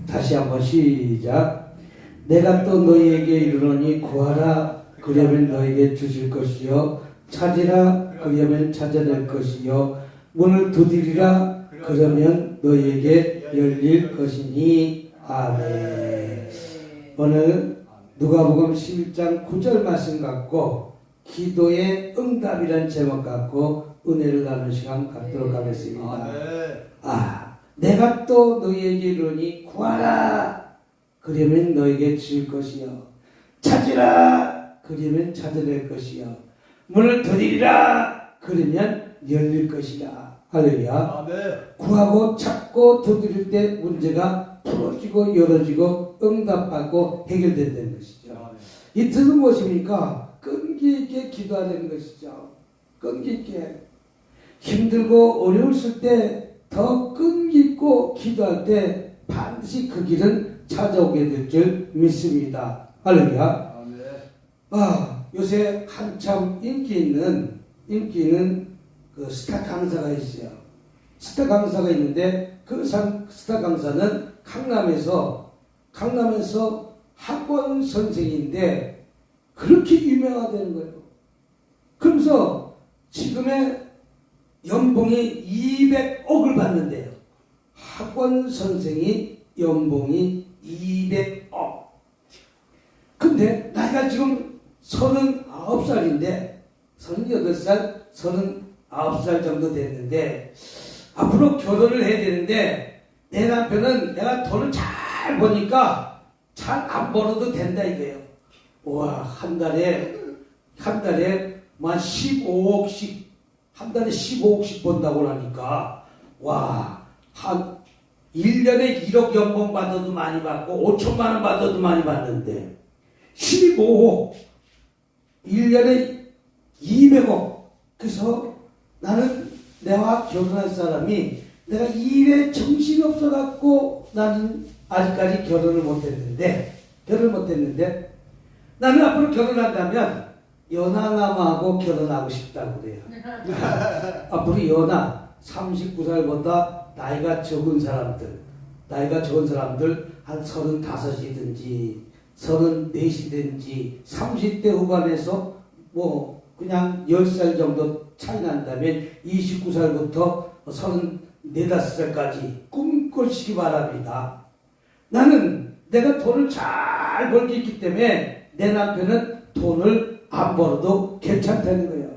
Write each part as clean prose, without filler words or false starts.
다시 한번 시작. 내가 또 너희에게 이르노니 구하라 그러면 너희에게 주실 것이요 찾으라 그러면 찾아낼 것이요 문을 두드리라 그러면 너희에게 열릴 것이니. 아멘. 오늘 누가복음 11장 9절 말씀 갖고 기도의 응답이라는 제목 갖고 은혜를 나누는 시간 갖도록 하겠습니다. 내가 또 너희에게 이르노니 구하라 그러면 너희에게 주실 것이요 찾으라 그러면 찾아낼 것이요 문을 두드리라 그러면 열릴 것이라. 할렐루야. 구하고 찾고 두드릴 때 문제가 풀어지고 열어지고 응답받고 해결된다는 것이죠. 이 뜻은 무엇입니까? 끈기 있게 기도하는 것이죠. 끈기 있게 힘들고 어려웠을 때 더 끈기 있고 기도할 때 반드시 그 길은 찾아오게 될 줄 믿습니다. 할렐루야. 요새 한참 인기 있는 그 스타 강사가 있어요. 스타 강사가 있는데 그 스타 강사는 강남에서 학원 선생인데 그렇게 유명하다는 거예요. 그러면서 지금의 연봉이 200억을 받는데요. 학원 선생이 연봉이 200억. 근데 나이가 지금 39살인데 38살, 39살 정도 됐는데 앞으로 결혼을 해야 되는데 내 남편은 내가 돈을 잘 버니까 잘 안 벌어도 된다 이거예요. 와, 한 달에 만 15억씩 한 달에 15억씩 번다고 하니까 와, 한 1년에 1억 연봉 받아도 많이 받고 5천만 원 받아도 많이 받는데 15억 1년에 200억. 그래서 나는 내와 결혼할 사람이 내가 일에 정신이 없어갖고 나는 아직까지 결혼을 못했는데 나는 앞으로 결혼한다면 연하남하고 결혼하고 싶다고 그래요. 앞으로 연하 39살보다 나이가 적은 사람들 한 35이든지 34이든지 30대 후반에서 뭐 그냥 10살 정도 차이 난다면 29살부터 34, 5살까지 꿈꾸시기 바랍니다. 나는 내가 돈을 잘 벌고 있기 때문에 내 남편은 돈을 안 벌어도 괜찮다는 거예요.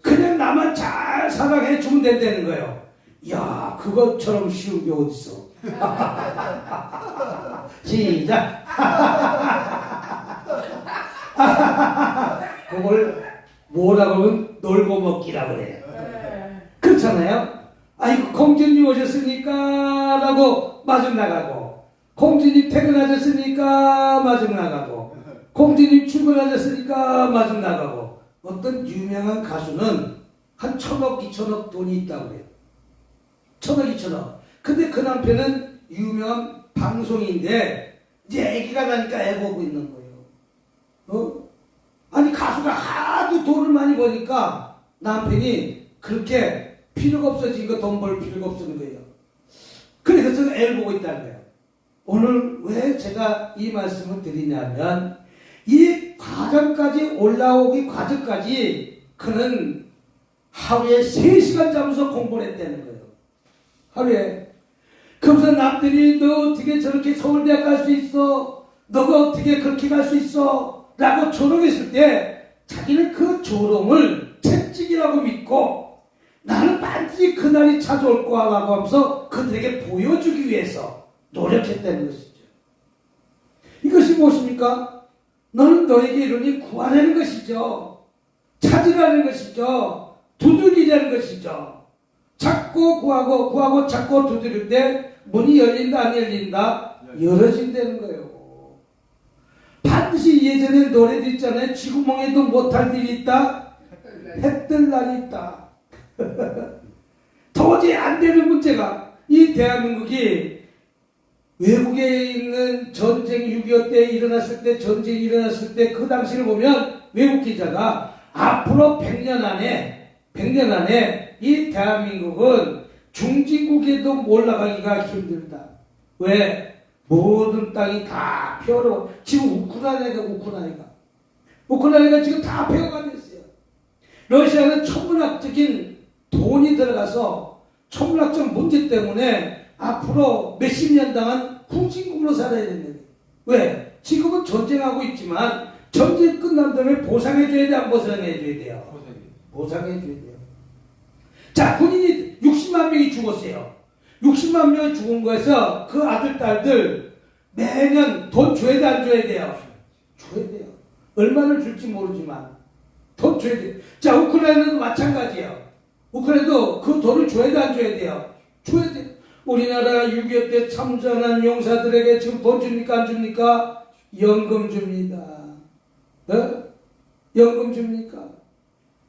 그냥 나만 잘 사랑해 주면 된다는 거예요. 야, 그것처럼 쉬운 게 어딨어. 시작. 그걸 뭐라고 하면 놀고 먹기라고 그래요. 그렇잖아요. 아이고 공주님 오셨으니까 라고 마중 나가고, 공주님 퇴근하셨으니까 마중 나가고, 공주님 출근하셨으니까 마중 나가고. 어떤 유명한 가수는 한 1,000억, 2,000억 돈이 있다고 그래요. 1,000억, 2,000억. 근데 그 남편은 유명한 방송인데 이제 아기가 나니까 애 보고 있는 거예요. 아니 가수가 하도 돈을 많이 버니까 남편이 그렇게 필요가 없어진 거, 돈 벌 필요가 없어진 거예요. 그래서 저는 애를 보고 있다는 거예요. 오늘 왜 제가 이 말씀을 드리냐면 이 과정까지 올라오기 과정까지 그는 하루에 3시간 자면서 공부를 했다는 거예요. 하루에. 그러면서 남들이 너 어떻게 저렇게 서울대학 갈 수 있어? 너가 어떻게 그렇게 갈 수 있어? 라고 조롱했을 때 자기는 그 조롱을 채찍이라고 믿고 나는 반드시 그날이 찾아올 거야 라고 하면서 그들에게 보여주기 위해서 노력했다는 것이죠. 이것이 무엇입니까? 너는 너에게 이르니 구하라는 것이죠. 찾으라는 것이죠. 두드리라는 것이죠. 찾고 구하고 찾고 두드릴 때 문이 열린다 안 열린다? 열어진다는 거예요. 반드시 예전에 노래도 있잖아요. 쥐구멍에도 못할 일이 있다. 해 뜰 날이 있다. 도저히 안 되는 문제가 이 대한민국이 외국에 있는 전쟁 6.25 때 일어났을 때 전쟁이 일어났을 때 그 당시를 보면 외국 기자가 앞으로 100년 안에 이 대한민국은 중진국에도 올라가기가 힘들다. 왜? 모든 땅이 다 폐허로 지금 우크라이나가 지금 다 폐허가 됐어요. 러시아는 천문학적인 돈이 들어가서 천문학적 문제 때문에 앞으로 몇십 년 동안 후진국으로 살아야 되는 거예요. 왜? 지금은 전쟁하고 있지만 전쟁 끝난 다음에 보상해줘야 돼, 안 보상해줘야 돼요? 보상해줘야 돼요. 자, 군인이 60만 명이 죽었어요. 60만 명이 죽은 거에서 그 아들, 딸들 매년 돈 줘야 돼, 안 줘야 돼요? 줘야 돼요. 얼마를 줄지 모르지만 돈 줘야 돼요. 자, 우크라이나도 마찬가지예요. 우크라이나도 그 돈을 줘야 돼, 안 줘야 돼요? 줘야 돼요. 우리나라 6.25 때 참전한 용사들에게 지금 돈 줍니까, 안 줍니까? 연금 줍니다. 연금 줍니까?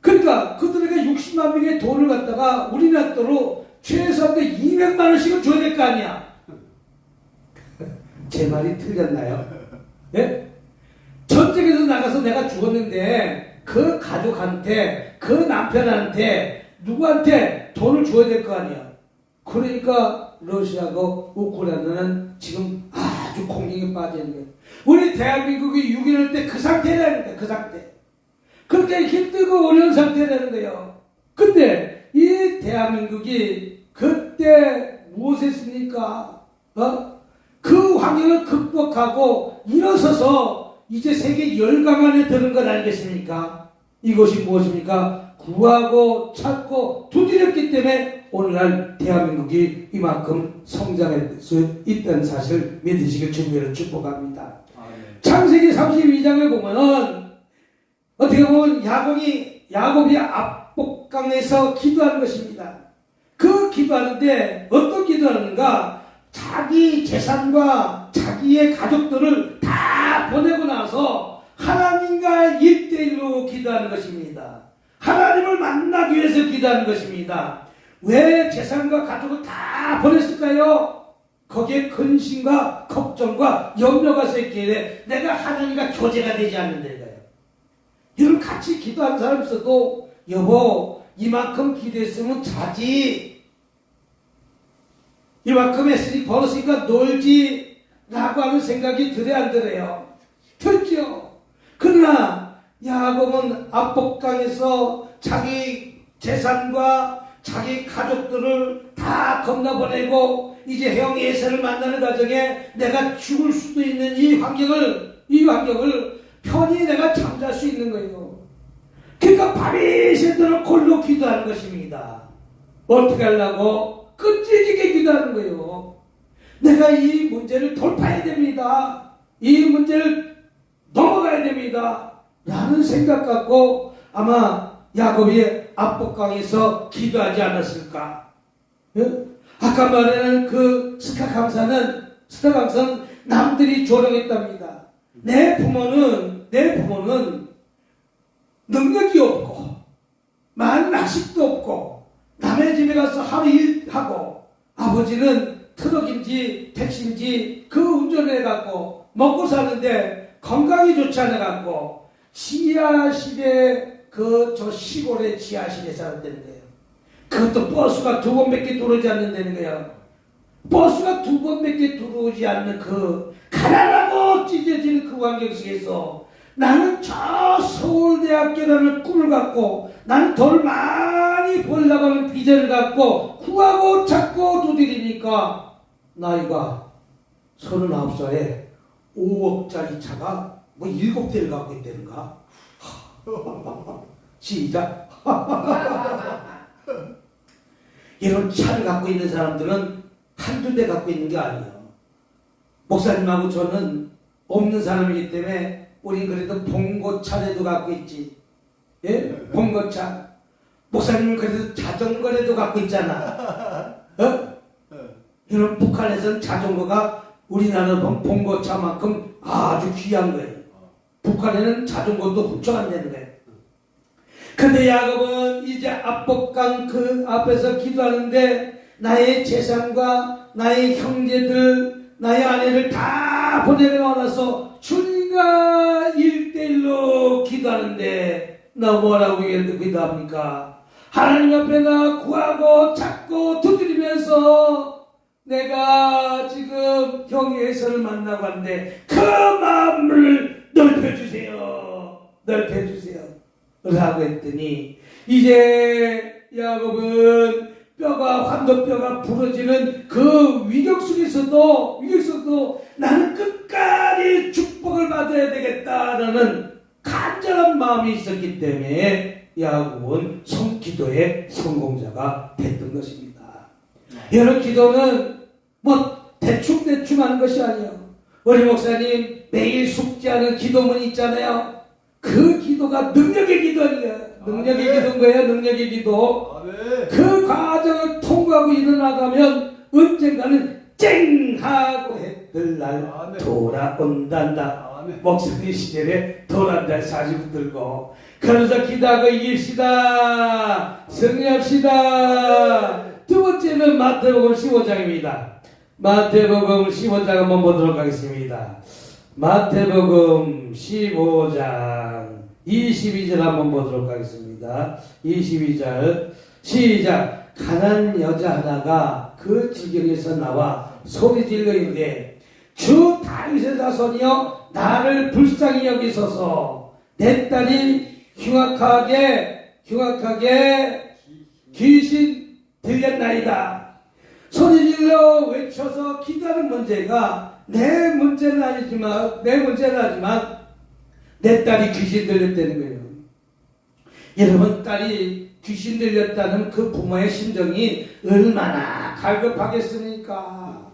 그러니까 그들에게 60만 명의 돈을 갖다가 우리나라 돈으로 최소한 200만 원씩은 줘야 될 거 아니야. 제 말이 틀렸나요? 예? 전쟁에서 나가서 내가 죽었는데 그 가족한테, 그 남편한테, 누구한테 돈을 줘야 될 거 아니야. 그러니까 러시아하고 우크라이나는 지금 아주 공경에 빠져 있는 거예요. 우리 대한민국이 6.25 때 그 상태라는 거예요. 그 상태. 그렇게 힘들고 어려운 상태라는 거예요. 근데 이 대한민국이 그때 무엇을 했습니까? 그 환경을 극복하고 일어서서 이제 세계 열강 안에 드는 것 아니겠습니까? 이것이 무엇입니까? 구하고 찾고 두드렸기 때문에 오늘날 대한민국이 이만큼 성장할 수 있다는 사실을 믿으시길 주님으로 축복합니다. 창세기 32장에 보면은 어떻게 보면 야곱이 압복강에서 기도하는 것입니다. 그 기도하는데 어떤 기도하는가? 자기 재산과 자기의 가족들을 다 보내고 나서 하나님과 1대1로 기도하는 것입니다. 하나님을 만나기 위해서 기도하는 것입니다. 왜 재산과 가족을 다 보냈을까요? 거기에 근심과 걱정과 염려가 있었기에 내가 하나님과 교제가 되지 않는다는 거예요. 이런 같이 기도하는 사람 있어도 여보 이만큼 기도했으면 자지, 이만큼 했으니 벌었으니까 놀지 라고 하는 생각이 들어야 안 들어요? 들죠. 그러나 야곱은 압복강에서 자기 재산과 자기 가족들을 다 건너보내고 이제 형 에서를 만나는 과정에 내가 죽을 수도 있는 이 환경을 편히 내가 잠잘 수 있는 거예요. 그러니까 밤이 새도록 홀로 기도하는 것입니다. 어떻게 하려고? 끈질기게 기도하는 거예요. 내가 이 문제를 돌파해야 됩니다. 이 문제를 넘어가야 됩니다. 라는 생각 갖고 아마 야곱이 압복강에서 기도하지 않았을까? 예? 아까 말하는 그 스타강사는 남들이 조롱했답니다. 내 부모는 능력이 없고 만나식도 없고 남의 집에 가서 하루 일하고 아버지는 트럭인지 택시인지 그 운전해갖고 먹고 사는데 건강이 좋지 않아갖고 지하실에 저 시골의 지하실에 살았다는 거예요. 그것도 버스가 2번밖에 들어오지 않는다는 거예요. 버스가 2번밖에 들어오지 않는 그 가난하고 찢어지는 그 환경 속에서 나는 저 서울대학교라는 꿈을 갖고 나는 돈을 많이 벌려고 하는 비전을 갖고 구하고 찾고 두드리니까 나이가 39살에 5억짜리 차가 뭐 7대를 갖고 있다는가? 시작. 이런 차를 갖고 있는 사람들은 한두 대 갖고 있는 게 아니에요. 목사님하고 저는 없는 사람이기 때문에 우린 그래도 봉고차라도 갖고 있지. 예? 봉고차. 목사님은 그래도 자전거라도 갖고 있잖아. 이런 북한에서는 자전거가 우리나라 봉고차만큼 아주 귀한 거예요. 북한에는 자전거도 훔쳐간다는 거예요. 근데 야곱은 이제 압복강 그 앞에서 기도하는데 나의 재산과 나의 형제들, 나의 아내를 다 보내고 나서 주님과 1대1로 기도하는데 나 뭐라고 기도합니까? 하나님 앞에 나 구하고 찾고 두드리면서 내가 지금 지금 형 예서를 만나고 하는데 그 마음을 넓혀주세요. 넓혀주세요. 라고 했더니 이제 야곱은 뼈가 환도뼈가 부러지는 그 위력 속에서도 나는 끝까지 축복을 받아야 되겠다라는 간절한 마음이 있었기 때문에 야곱은 기도의 성공자가 됐던 것입니다. 여러분, 기도는 뭐 대충 하는 것이 아니에요. 우리 목사님 매일 숙지하는 기도문이 있잖아요. 그 기도가 능력의 기도예요. 능력의 기도인 거예요. 능력의 기도. 그 과정을 통과하고 일어나가면 언젠가는 쨍 하고 해뜰 날 돌아온단다. 목사님 시절에 돌아온다 40분 들고 그러면서 기도하고 이깁시다. 승리합시다. 두 번째는 마태복음 15장입니다. 마태복음 15장 한번 보도록 하겠습니다. 마태복음 15장 22절 한번 보도록 하겠습니다. 22절 시작. 가난한 여자 하나가 그 지경에서 나와 소리질러 이르되 주 다윗의 자손이여 나를 불쌍히 여기소서. 내 딸이 흉악하게 귀신 들렸나이다. 소리질러 외쳐서 기도하는 문제가 내 문제는 하지만 내 딸이 귀신 들렸다는 거예요. 여러분, 딸이 귀신 들렸다는 그 부모의 심정이 얼마나 갈급하겠습니까?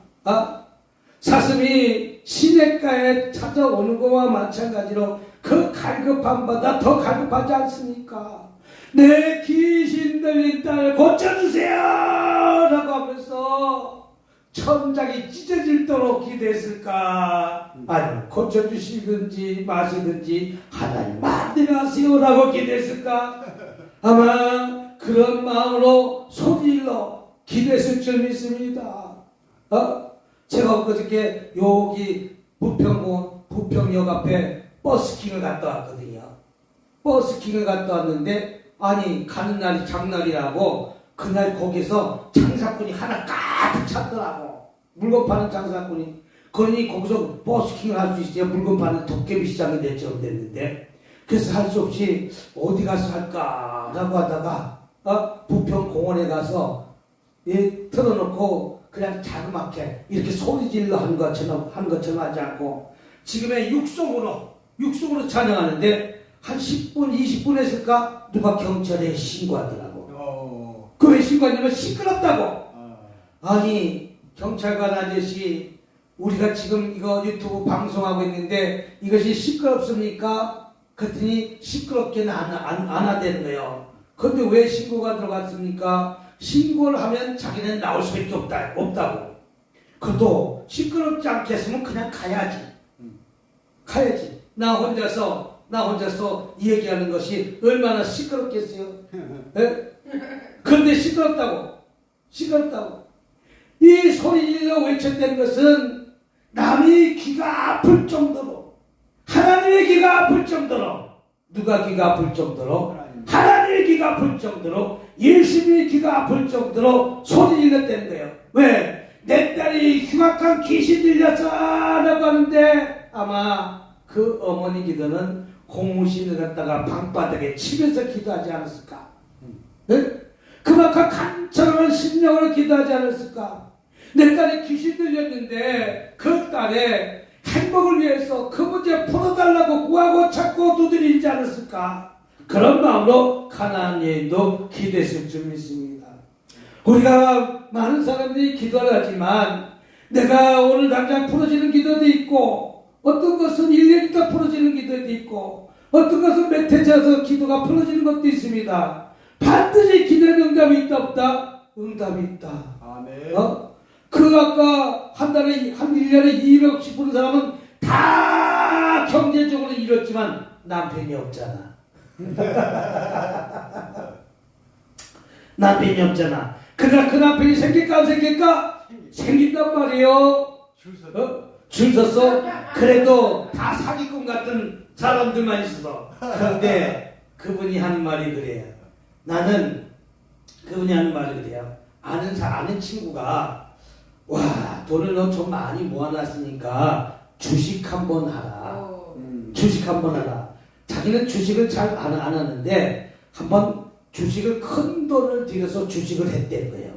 사슴이 시냇가에 찾아오는 것과 마찬가지로 그 갈급함보다 더 갈급하지 않습니까? 내 귀신 들린 딸 고쳐주세요! 라고 하면서 천장이 찢어질도록 기도했을까? 아니면 고쳐주시든지 마시든지 하나님 마음대로 하세요 라고 기도했을까? 아마 그런 마음으로 소리질러 기도했을 줄 믿습니다. 제가 엊그저께 여기 부평역 앞에 버스킹을 갔다 왔거든요. 버스킹을 갔다 왔는데 아니 가는 날이 장날이라고 그날 거기서 장사꾼이 하나 가득 찼더라고. 물건 파는 장사꾼이. 그러니 거기서 버스킹을 할 수 있어요. 물건 파는 도깨비 시장이 대처럼 됐는데 그래서 할 수 없이 어디 가서 할까라고 하다가 부평공원에 가서 틀어놓고 그냥 자그맣게 이렇게 소리질러 하는 것처럼 하지 않고 지금의 육성으로 찬양하는데 한 10분 20분 했을까 누가 경찰에 신고하더라고. 그 왜 신고하냐면 시끄럽다고. 아니 경찰관 아저씨, 우리가 지금 이거 유튜브 방송하고 있는데 이것이 시끄럽습니까? 그랬더니 시끄럽게는 안 하대는 거예요. 그런데 왜 신고가 들어갔습니까? 신고를 하면 자기는 나올 수밖에 없다고. 그래도 시끄럽지 않겠으면 그냥 가야지. 나 혼자서 얘기하는 것이 얼마나 시끄럽겠어요. 네? 그런데 시끄럽다고. 이 소리질러 외쳤다는 것은 남의 귀가 아플 정도로, 하나님의 귀가 아플 정도로, 누가 귀가 아플 정도로? 하나님의 귀가 아플 정도로, 예수님의 귀가 아플 정도로 소리질렀다는 거예요. 왜? 내 딸이 흉악한 귀신 들렸어 라고 하는데 아마 그 어머니 기도는 고무신을 갖다가 방바닥에 치면서 기도하지 않았을까? 네? 그만큼 간절한 심령으로 기도하지 않았을까? 내 딸이 귀신 들렸는데 그 딸의 행복을 위해서 그 문제 풀어달라고 구하고 찾고 두드리지 않았을까? 그런 마음으로 가나안 여인도 기도했을 줄 믿습니다. 우리가 많은 사람들이 기도를 하지만 내가 오늘 당장 풀어지는 기도도 있고 어떤 것은 1년 있다 풀어지는 기도도 있고 어떤 것은 몇 해 지나서 기도가 풀어지는 것도 있습니다. 반드시 기도에 응답이 있다 없다? 응답이 있다. 아멘. 그 아까 한 1년에 200씩 부는 사람은 다 경제적으로 이뤘지만 남편이 없잖아. 남편이 없잖아. 그러나 그 남편이 생길까 안 생길까? 생긴단 말이에요. 줄 섰어? 그래도 다 사기꾼 같은 사람들만 있어. 그런데 그분이 하는 말이 그래요. 그분이 하는 말이 그래요. 아는 친구가 와, 돈을 너 좀 많이 모아놨으니까 주식 한번 하라. 주식 한번 하라. 자기는 주식을 잘 안 하는데 한번 주식을 큰 돈을 들여서 주식을 했다는 거예요.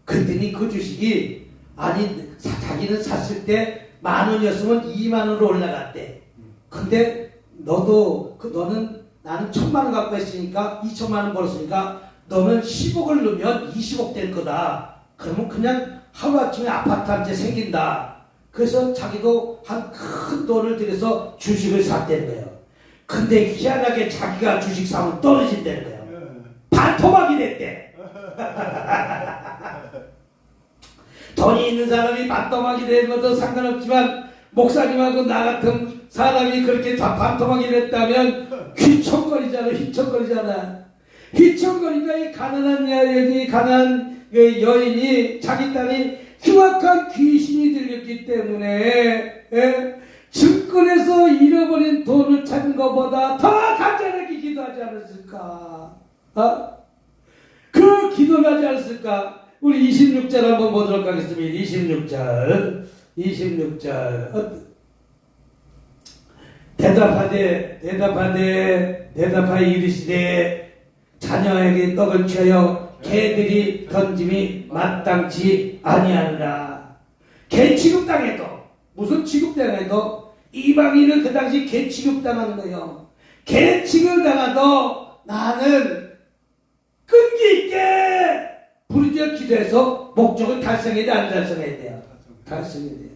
그랬더니 그 주식이 자기는 샀을 때 10,000원이었으면 20,000원으로 올라갔대. 근데 너는 나는 1,000,000원 갖고 했으니까 2,000,000원 벌었으니까 너는 10억을 넣으면 20억 될 거다. 그러면 그냥 하루아침에 아파트 한 채 생긴다. 그래서 자기도 한 큰 돈을 들여서 주식을 샀다는 거예요. 근데 희한하게 자기가 주식 사면 떨어진다는 거예요. 반토막이 됐대. 돈이 있는 사람이 반토막이 되는 것도 상관없지만 목사님하고 나 같은 사람이 그렇게 반토막이 됐다면 휘청거리잖아. 휘청거리니까 이 가난한 여인이 자기 딸이 흉악한 귀신이 들렸기 때문에 증권에서 잃어버린 돈을 찾는 것보다 더 간절하게 기도하지 않았을까? 그 기도를 하지 않았을까? 우리 26절 한번 보도록 하겠습니다. 26절 대답하여 이르시되 자녀에게 떡을 취하여 개들이 던짐이 마땅치 아니하느라. 개 취급당해도 무슨 취급당해도 이방인은 그 당시 개 취급당하는 거예요. 개 취급당해도 나는 끈기 있게 부르짖어 기도해서 목적을 달성해야 돼, 안 달성해야 돼요? 달성해야 돼요.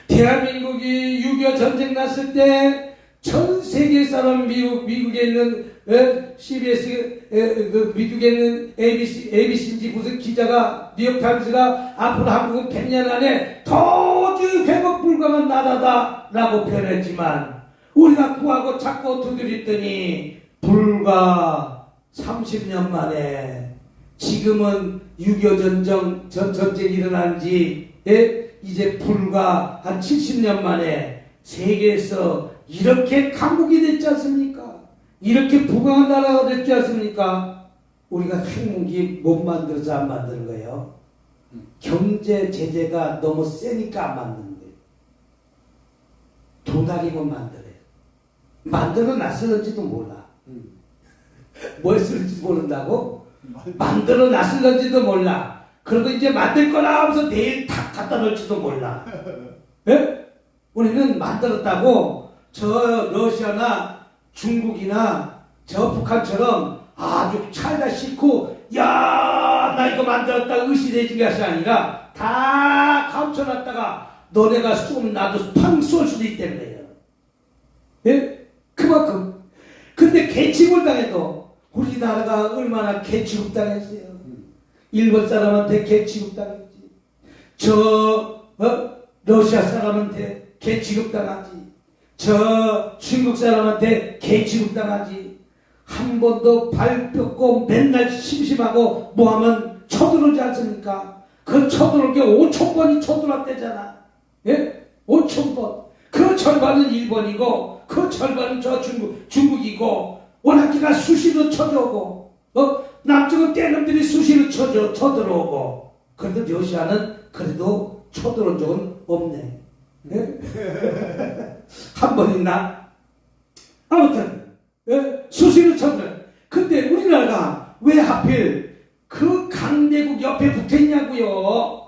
대한민국이 6.25 전쟁 났을 때 전 세계 사람 미국에 있는 CBS 미국에 있는 ABC인지 무슨 기자가 뉴욕타임스가 앞으로 한국은 100년 안에 도저히 회복 불가한 나라다라고 표현했지만 우리가 구하고 찾고 두드렸더니 불과 30년 만에 지금은 6.25 전쟁이 일어난 지 이제 불과 한 70년 만에 세계에서 이렇게 강국이 됐지 않습니까? 이렇게 부강한 나라가 됐지 않습니까? 우리가 핵무기 못 만들어서 안 만드는 거예요. 경제 제재가 너무 세니까 안 만드는 거예요. 두 달이면 만들어요. 만들어 놨을런지도 몰라. 뭘 쓸지 모른다고? 만들어 놨을런지도 몰라. 그리고 이제 만들 거라 하면서 내일 탁 갖다 놓을지도 몰라. 예? 우리는 만들었다고 저 러시아나 중국이나 저 북한처럼 아주 차에다 싣고 야, 나 이거 만들었다 의시되진 것이 아니라 다 감춰놨다가 너네가 쏘면 나도 팡 쏠 수도 있다는 거예요. 예? 그만큼. 근데 개취급을 당해도 우리나라가 얼마나 개취급 당했어요. 일본 사람한테 개취급 당했지. 러시아 사람한테 개취급 당하지. 저 중국 사람한테 개취급 당하지. 한 번도 발 뻗고 맨날 심심하고 뭐하면 쳐들어오지 않습니까? 그 쳐들어올 게 5,000번이 쳐들어왔대잖아. 예? 5,000번. 그 절반은 일본이고 그 절반은 저 중국이고 워낙기가 수시로 쳐들어오고 남쪽은 떼놈들이 수시로 쳐들어오고 그래도 러시아는 그래도 쳐들어온 적은 없네. 예? 한 번 있나? 아무튼 수시로 쳐들어. 근데 우리나라가 왜 하필 그 강대국 옆에 붙어있냐고요?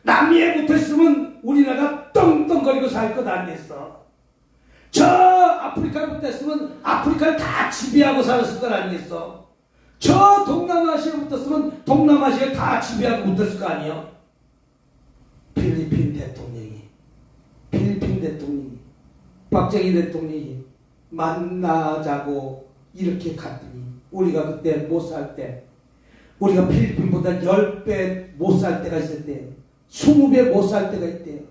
남미에 붙어있으면 우리나라가 떵떵거리고 살 것 아니겠어? 저 아프리카에 붙어있으면 아프리카를 다 지배하고 살았을 것 아니겠어? 저 동남아시아에 붙었으면 동남아시아를 다 지배하고 붙었을 거 아니에요? 필리핀 대통령이 박정희 대통령이 만나자고 이렇게 갔더니 우리가 그때 못 살 때 우리가 필리핀보다 10배 못 살 때가 있었대요. 20배 못 살 때가 있대요.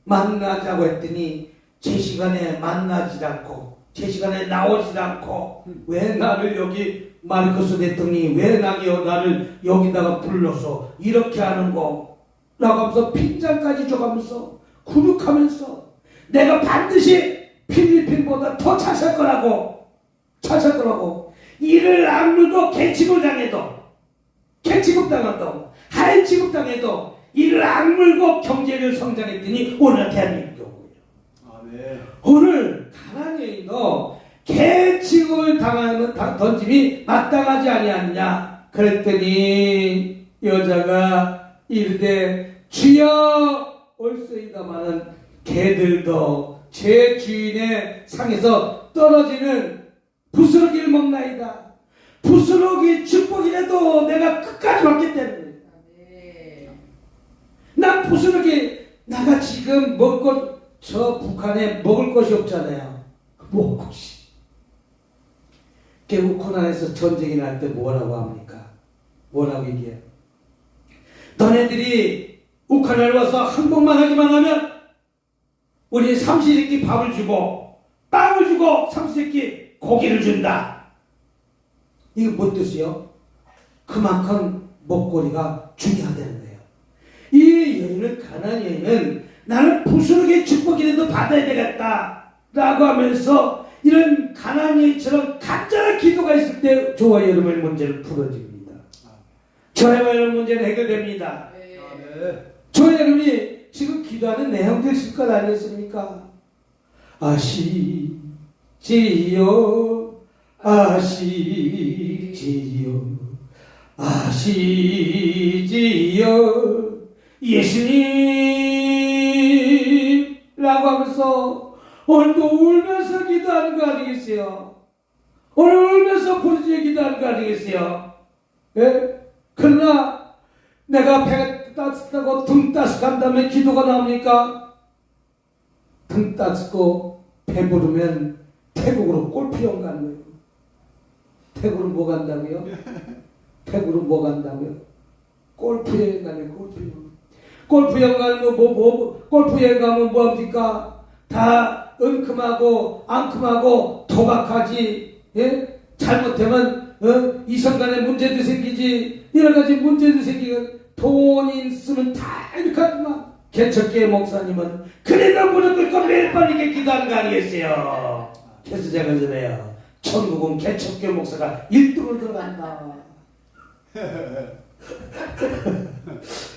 만나자고 했더니 제 시간에 만나지 않고 제 시간에 나오지 않고 왜 나를 여기 마르코스 대통령이 왜 나를 여기다가 불러서 이렇게 하는 거 라고 하면서 핀잔까지 줘가면서 굴욕하면서 내가 반드시 필리핀보다 더 잘 살 거라고 이를 악물고 개취급 당해도 개취급 당해도 하인 취급 당해도 이를 악물고 경제를 성장했더니 오늘 대한민국이 오고요. 아멘. 오늘 가난한 여인도 개 취급을 당하는 던짐이 마땅하지 아니하느냐 그랬더니 여자가 이르되 주여 올소이다마는 개들도 제 주인의 상에서 떨어지는 부스러기를 먹나이다. 부스러기 축복이라도 내가 끝까지 받기 때문에 난 부스러기 내가 지금 먹고 저 북한에 먹을 것이 없잖아요. 먹을 것이. 우크라이나에서 전쟁이 날 때 뭐라고 합니까? 뭐라고 얘기해요? 너네들이 우크라이나에 와서 항복만 하기만 하면 우리 삼시세끼 밥을 주고 빵을 주고 삼시세끼 고기를 준다. 이게 뭔 뜻이요? 그만큼 먹거리가 중요하다는 거예요. 이 여인은 가난한 여인은 나는 부스러기의 축복이라도 받아야 되겠다 라고 하면서 이런 가난한 여인처럼 간절한 기도가 있을 때 저와 여러분의 문제를 풀어집니다. 저와 여러분의 문제는 해결됩니다. 저와 여러분이 지금 기도하는 내용들 있을 것 아니겠습니까? 아시지요 아시지요 아시지요 예수님 라고 하면서 오늘도 울면서 기도하는 거 아니겠어요? 오늘 울면서 부르짖어 기도하는 거 아니겠어요? 예? 그러나 내가 배가 따뜻하고 등 따뜻한 다음에 기도가 나옵니까? 등 따뜻고 배부르면 태국으로 골프영 가는 거예요. 태국으로 뭐 간다고요? 태국으로 뭐 간다고요? 골프여행 가는 골프여행. 골프여행 가면 골프여행 가면 뭐합니까? 다 은큼하고 앙큼하고 도박하지. 예? 잘못하면 이성 간에 문제도 생기지. 여러 가지 문제도 생기고 돈이 있으면 다 이렇게 하지만 개척교회 목사님은 그래도 무릎 꿇고 매일 밤 이렇게 기도하는 거 아니겠어요? 그래서 제가 그래요. 천국은 개척교회 목사가 1등으로 들어간다.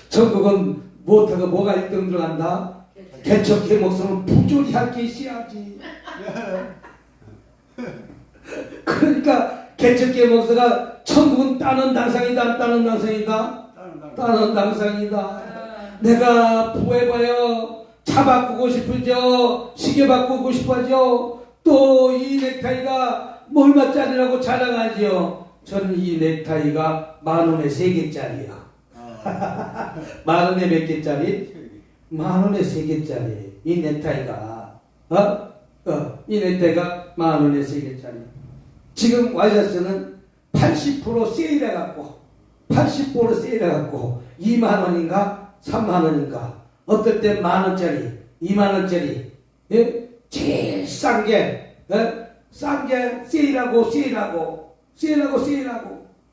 천국은 무엇하고 뭐가 1등 들어간다? 개척교회 목사는 부조리 할 게 있어야지. 그러니까 개척교회 목사가 천국은 따는 당상이다 안 따는 당상이다? 따는 당상이다. 내가 부해봐요. 차 바꾸고 싶으죠. 시계 바꾸고 싶어죠. 또 이 넥타이가 얼마짜리라고 자랑하지요. 저는 이 넥타이가 10,000원에 3개짜리야. 만원에 몇 개짜리? 10,000원에 3개짜리. 이 넥타이가 이 넥타이가 10,000원에 3개짜리. 지금 와이셔츠는 80% 세일해갖고 80% 세일해갖고 20,000원인가 30,000원인가 어떨 때 10,000원짜리 20,000원짜리 예? 제일 싼게 세일하고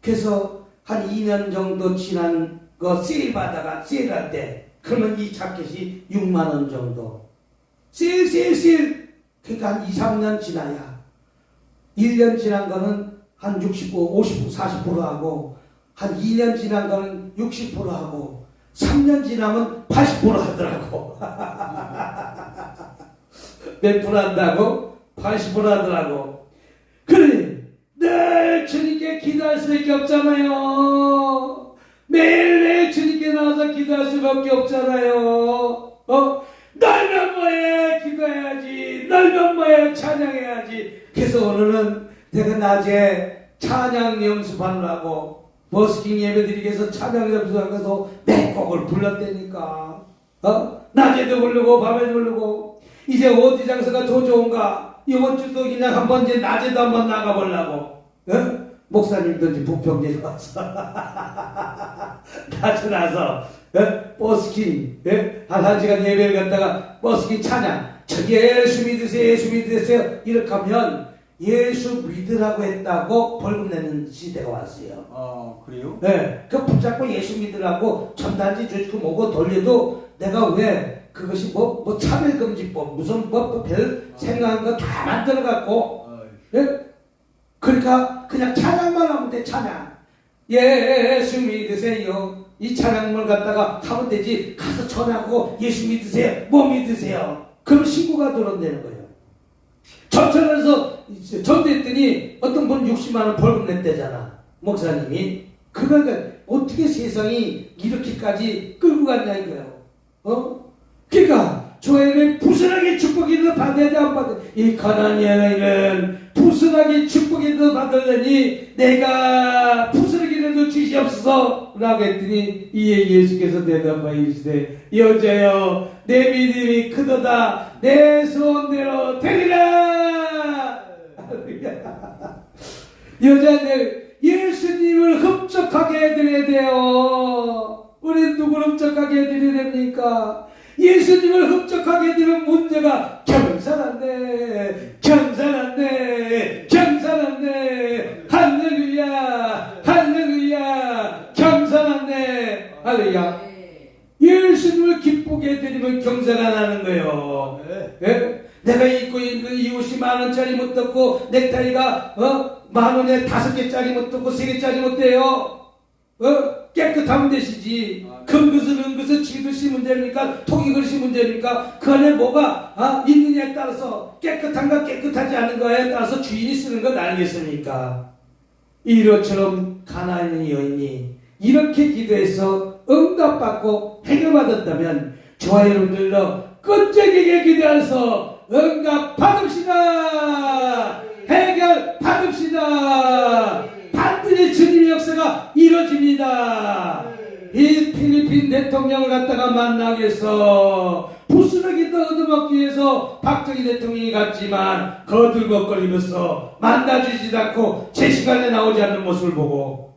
그래서 한 2년 정도 지난 거 세일 받다가 세일할 때 그러면 이 자켓이 60,000원 정도 세일 그러니까 한 2, 3년 지나야 1년 지난 거는 한 60%, 50%, 40% 하고 한 2년 지난 거는 60% 하고 3년 지나면 80% 하더라고. 몇 프로 한다고? 80% 하더라고. 그러니 늘 주님께 기도할 수밖에 없잖아요. 매일매일 주님께 나와서 기도할 수밖에 없잖아요. 날면 뭐해 기도해야지. 날면 뭐해 찬양해야지. 그래서 오늘은 내가 낮에 찬양 연습하느라고 버스킹 예배드리기 위해서 찬양 연습하면서 내 곡을 불렀다니까. 낮에도 부르고 밤에도 부르고 이제 어디 장소가 더 좋은가? 이번 주도 그냥 한번 이제 낮에도 한번 나가보려고. 목사님도 이제 부평에 와서 낮에 나서 버스킹 한 시간 예배를 갔다가 버스킹 찬양 저기 예수 믿으세요 이렇게 하면 예수 믿으라고 했다고 벌금 내는 시대가 왔어요. 아, 그래요? 네. 그 붙잡고 예수 믿으라고 전단지 주고 뭐고 돌려도 내가 왜 그것이 뭐 차별금지법 무슨 별 생각한 거 다 만들어갖고 예? 그러니까 그냥 찬양만 하면 돼. 찬양 예수 믿으세요 이 찬양을 갖다가 하면 되지. 가서 전하고 예수 믿으세요. 뭐 믿으세요? 그럼 신고가 들어온다는 거예요. 전천에서 전도했더니 어떤 분 60만 원 벌금 냈대잖아. 목사님이. 그러니까 어떻게 세상이 이렇게까지 끌고 갔냐 이거예요. 그러니까 교회는 부스러기 축복이라도 받아야 돼, 안 받아? 이 가난이 아이는 부스러기 축복이라도 받으려니 내가 부스러기라도 주시옵소서 라고 했더니 이에 예수께서 대답하여 이르시되 여자여 내 믿음이 크도다 내 소원대로 되리라. 여자들 예수님을 흡족하게 해드려야 돼요. 우리 누구를 흡족하게 해드려야 됩니까? 예수님을 흡족하게 해드리는 문제가 경사났네, 경사났네, 경사났네. 할렐루야, 할렐루야, 경사났네, 할렐루야. 예수님을 기쁘게 해드리면 경사가 나는 거예요. 예? 내가 입고 있는 이 옷이 10,000원짜리 못 듣고 넥타이가 10,000원에 5개짜리 못 듣고 3개짜리 못 돼요. 깨끗하면 되시지. 금그릇은 은그릇 지그릇이 문제입니까? 통이그릇이 문제입니까? 그 안에 뭐가 있느냐에 따라서 깨끗한가 깨끗하지 않은 거에 따라서 주인이 쓰는 건 아니겠습니까? 이것처럼 가나안 여인이 이렇게 기도해서 응답받고 해결받았다면 저와 여러분들도 끈질기게 기도해서 응답 받읍시다. 해결 받읍시다. 반드시 주님의 역사가 이루어집니다. 이 필리핀 대통령을 갖다가 만나기 위해서 부스러기도 얻어먹기 위해서 박정희 대통령이 갔지만 거들먹거리면서 만나주지도 않고 제 시간에 나오지 않는 모습을 보고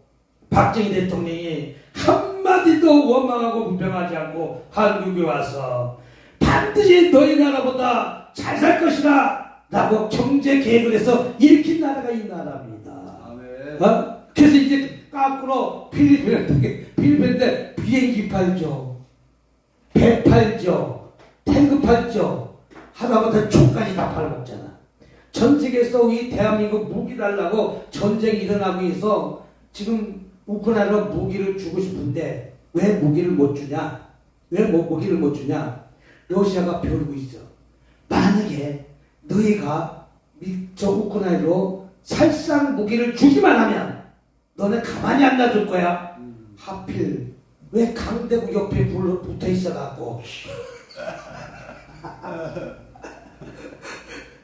박정희 대통령이 한마디도 원망하고 불평하지 않고 한국에 와서 반드시 너희 나라보다 잘 살 것이다 라고 경제 계획을 해서 일으킨 나라가 이 나라입니다. 그래서 이제 거꾸로 필리핀인데 비행기 팔죠, 배 팔죠, 탱크 팔죠, 하다못해 총까지 다 팔아먹잖아. 전 세계에서 이 대한민국 무기 달라고 전쟁이 일어나고 해서 지금 우크라이나로 무기를 주고 싶은데 왜 무기를 못 주냐? 왜 무기를 못 주냐? 러시아가 벼르고 있어. 만약에 너희가 저 우크라이나로 살상 무기를 주기만 하면 너네 가만히 안 놔둘 거야. 하필 왜 강대국 옆에 붙어 있어갖고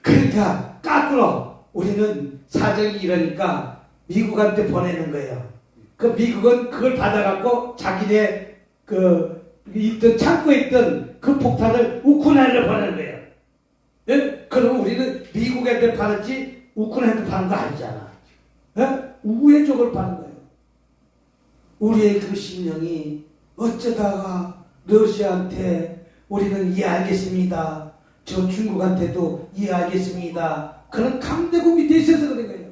그러니까 거꾸로 우리는 사정이 이러니까 미국한테 보내는 거예요. 그 미국은 그걸 받아갖고 자기네 있던 창고에 있던 그 폭탄을 우크라이나로 보내는 거예요. 예? 그럼 우리는 미국한테 팔았지 우크라이나한테 파는 거 아니잖아. 예? 우회적으로 파는 거예요. 우리의 그 심령이 어쩌다가 러시아한테 우리는 이해하겠습니다. 저 중국한테도 이해하겠습니다. 그런 강대국 밑에 있어서 그런 거예요.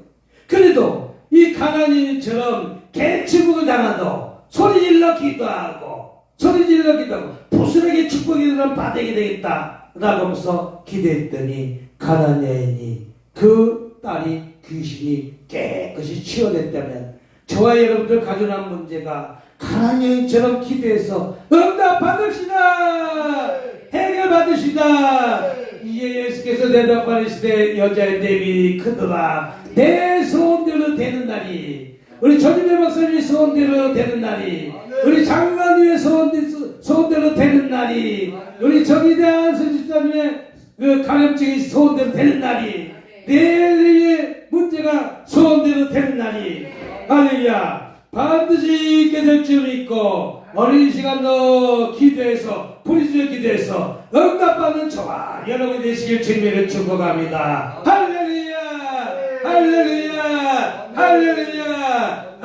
그래도 이 가나안인처럼 개축복을 당하도 소리질러 기도하고 부스러기 축복이라는 받게 되겠다 라고 하면서 기도했더니 가나안 여인이 그 딸이 귀신이 깨끗이 치워냈다면 저와 여러분들 가져난 문제가 가나안 여인처럼 기도해서 응답 받읍시다. 해결 받으시다. 이에 예수께서 대답하시되 여자의 내 크더라. 내 소원대로 되는 날이, 우리 전임의 목사님의 소원대로 되는 날이, 우리 장관님의 소원대로 되는 날이, 우리 정의대한 선지자님의 그 감염증이 소원대로 되는 날이, 내일의 문제가 소원대로 되는 날이, 할렐루야. 반드시 있게 될 줄 믿고 어린 시간도 기도해서 부르짖어 기도해서 응답받는 저와 여러분이 되시길 주님을 축복합니다. 할렐루야, 할렐루야, 할렐루야.